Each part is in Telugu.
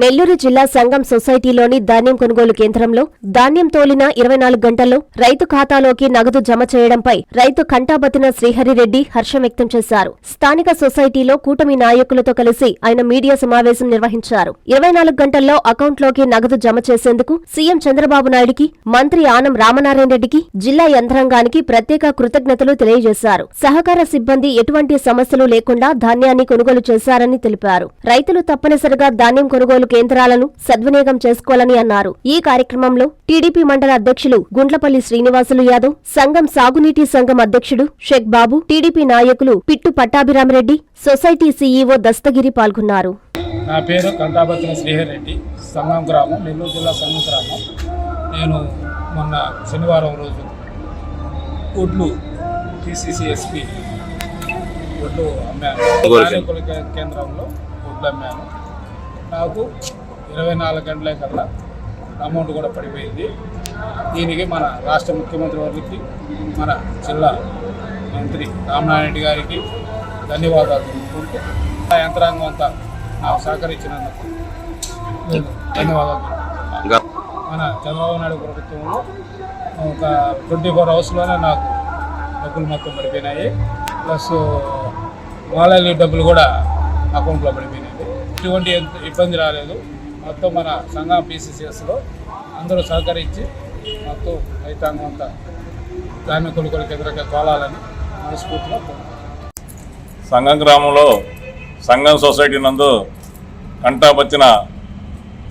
నెల్లూరు జిల్లా సంగం సొసైటీలోని ధాన్యం కొనుగోలు కేంద్రంలో ధాన్యం తోలిన 24 గంటల్లో రైతు ఖాతాలోకి నగదు జమ చేయడంపై రైతు కంటాబత్తిన శ్రీహరిరెడ్డి హర్షం వ్యక్తం చేశారు. స్థానిక సొసైటీలో కూటమి నాయకులతో కలిసి ఆయన మీడియా సమావేశం నిర్వహించారు. 24 గంటల్లో అకౌంట్లోకి నగదు జమ చేసేందుకు సీఎం చంద్రబాబు నాయుడికి, మంత్రి ఆనం రామనారాయణ రెడ్డికి, జిల్లా యంత్రాంగానికి ప్రత్యేక కృతజ్ఞతలు తెలియజేశారు. సహకార సిబ్బంది ఎటువంటి సమస్యలు లేకుండా ధాన్యాన్ని కొనుగోలు చేశారని తెలిపారు. రైతులు తప్పనిసరిగా ధాన్యం కొనుగోలు కేంద్రాలను సద్వినియోగం చేసుకోవాలని అన్నారు. ఈ కార్యక్రమంలో టీడీపీ మండల అధ్యక్షులు గుండ్లపల్లి శ్రీనివాసులు యాదవ్, సంఘం సాగునీటి సంఘం అధ్యక్షుడు షేక్ బాబు, టీడీపీ నాయకులు పిట్టు పట్టాభిరామరెడ్డి, సొసైటీ సీఈఓ దస్తగిరి పాల్గొన్నారు. నా పేరు కంటాబత్తిన శ్రీహరిరెడ్డి, సంగం గ్రామం, నెల్లూరు జిల్లా సంగం గ్రామం. నేను మొన్న శనివారం రోజు ఒడ్లు TCCSP ఒడ్లు అమ్మాను. కేంద్రంలో ఒడ్లు అమ్మాను. నాకు 24 గంటల కల్లా అమౌంట్ కూడా పడిపోయింది. దీనికి మన రాష్ట్ర ముఖ్యమంత్రి వారికి, మన జిల్లా మంత్రి రామనారాయణ గారికి ధన్యవాదాలు తెలుపుకుంటూ యంత్రాంగం అంతా నాకు సహకరించినందుకు ధన్యవాదాలు. మన చంద్రబాబు నాయుడు ప్రభుత్వంలో ఒక 24 అవర్స్లోనే నాకు డబ్బులు మొత్తం పడిపోయినాయి. ప్లస్ వాళ్ళ డబ్బులు కూడా అకౌంట్లో పడిపోయినాయి. ఎటువంటి ఇబ్బంది రాలేదు. మొత్తం మన సంఘం PCCSలో అందరూ సహకరించి మొత్తం రైతాంగం అంతా ధాన్య కొనుగోలు కేంద్రంగా తోలాలని మనస్ఫూర్తిగా కోరుకుంటున్నాను. సంగం గ్రామంలో సంగం సొసైటీ నందు కంటాబత్తిన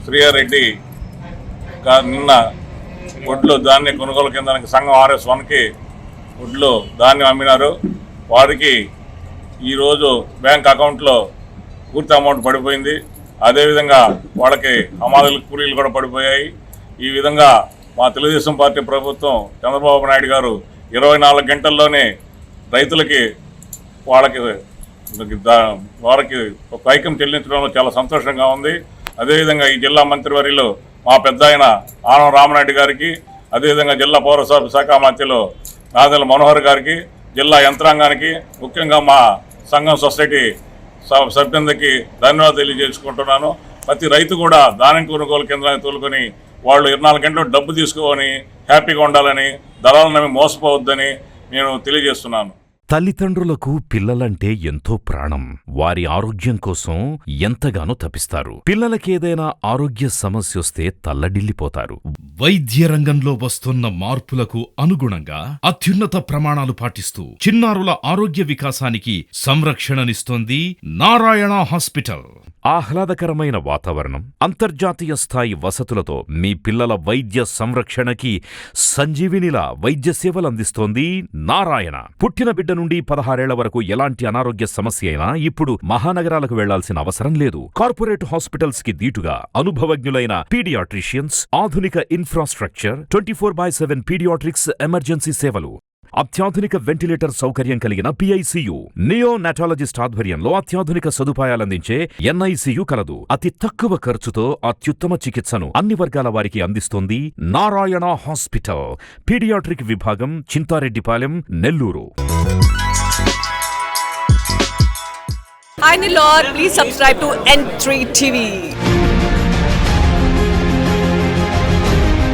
శ్రీహరిరెడ్డి గారు నిన్న ఒడ్లు ధాన్య కొనుగోలు కేంద్రానికి సంఘం RS1కి ఒడ్లు ధాన్యం అమ్మినారు. వారికి ఈరోజు బ్యాంక్ అకౌంట్లో పూర్తి అమౌంట్ పడిపోయింది. అదేవిధంగా వాళ్ళకి హమాలీల కూలీలు కూడా పడిపోయాయి. ఈ విధంగా మా తెలుగుదేశం పార్టీ ప్రభుత్వం చంద్రబాబు నాయుడు గారు 24 గంటల్లోనే రైతులకి వారికి ఒక ఐక్యం చెల్లించడంలో చాలా సంతోషంగా ఉంది. అదేవిధంగా ఈ జిల్లా మంత్రివర్యులు మా పెద్ద ఆయన ఆనం రామనాయుడు గారికి, అదేవిధంగా జిల్లా పౌరసరఫరా శాఖ మంత్రులు నాదెళ్ల మనోహర్ గారికి, జిల్లా యంత్రాంగానికి, ముఖ్యంగా మా సంఘం సొసైటీ సభ్యులకి ధన్యవాదాలు తెలియజేసుకుంటున్నాను. ప్రతి రైతు కూడా ధాన్యం కొనుగోలు కేంద్రాన్ని తోలుకొని వాళ్ళు 24 గంటలు డబ్బు తీసుకొని హ్యాపీగా ఉండాలని, దళాలను నమ్మి మోసపోవద్దని నేను తెలియజేస్తున్నాను. తల్లిదండ్రులకు పిల్లలంటే ఎంతో ప్రాణం. వారి ఆరోగ్యం కోసం ఎంతగానో తపిస్తారు. పిల్లలకేదైనా ఆరోగ్య సమస్యొస్తే తల్లడిల్లిపోతారు. వైద్య రంగంలో వస్తున్న మార్పులకు అనుగుణంగా అత్యున్నత ప్రమాణాలు పాటిస్తూ చిన్నారుల ఆరోగ్య వికాసానికి సంరక్షణనిస్తోంది నారాయణ హాస్పిటల్. ఆహ్లాదకరమైన వాతావరణం, అంతర్జాతీయ స్థాయి వసతులతో మీ పిల్లల వైద్య సంరక్షణకి సంజీవినిలా వైద్య సేవలు అందిస్తోంది నారాయణ. పుట్టిన బిడ్డ నుండి 16 ఏళ్ల వరకు ఎలాంటి అనారోగ్య సమస్య అయినా ఇప్పుడు మహానగరాలకు వెళ్లాల్సిన అవసరం లేదు. కార్పొరేట్ హాస్పిటల్స్ కి దీటుగా అనుభవజ్ఞులైన పీడియాట్రిషియన్స్, ఆధునిక ఇన్ఫ్రాస్ట్రక్చర్, 24/7 పీడియాట్రిక్స్ ఎమర్జెన్సీ సేవలు, అత్యాధునిక వెంటిలేటర్ సౌకర్యం కలిగిన PICU, నియోనాటాలజిస్ట్ ఆధ్వర్యంలో అత్యాధునిక సదుపాయాలందించే NICU కలదు. అతి తక్కువ ఖర్చుతో అత్యుత్తమ చికిత్సను అన్ని వర్గాల వారికి అందిస్తోంది నారాయణ హాస్పిటల్. పీడియాట్రిక్ విభాగం, Chintareddypalem, Nellore. Hi Nilor, please subscribe to N3 TV.